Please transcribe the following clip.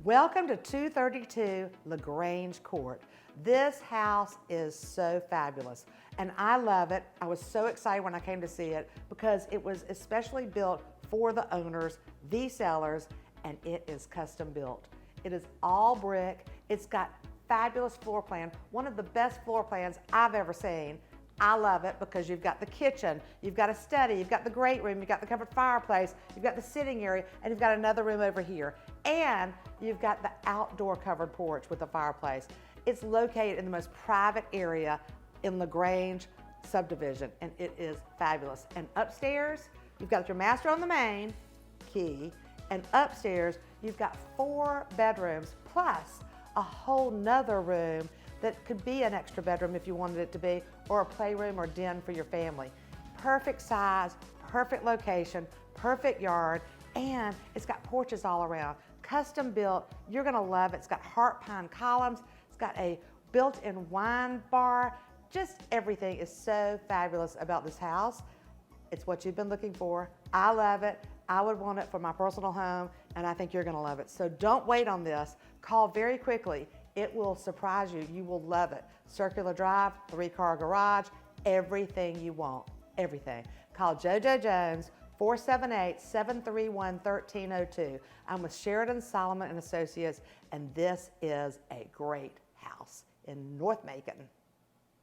Welcome to 232 Lagrange Court. This house is so fabulous and I love it. I was so excited when I came to see it because it was especially built for the owners, the sellers, and it is custom built. It is all brick. It's got fabulous floor plan, one of the best floor plans I've ever seen. I love it because you've got the kitchen, you've got a study, you've got the great room, you've got the covered fireplace, you've got the sitting area, and you've got another room over here. And you've got the outdoor covered porch with the fireplace. It's located in the most private area in Lagrange subdivision, and it is fabulous. And upstairs, you've got your master on the main, key, and upstairs, you've got 4 bedrooms plus a whole nother room that could be an extra bedroom if you wanted it to be, or a playroom or den for your family. Perfect size, perfect location, perfect yard, and it's got porches all around. Custom built, you're gonna love it. It's got heart pine columns, it's got a built-in wine bar. Just everything is so fabulous about this house. It's what you've been looking for. I love it. I would want it for my personal home, and I think you're gonna love it. So don't wait on this. Call very quickly. It will surprise you. You will love it. Circular drive, 3-car garage, everything you want, everything. Call JoJo Jones, 478-731-1302. I'm with Sheridan, Solomon and Associates, and this is a great house in North Macon.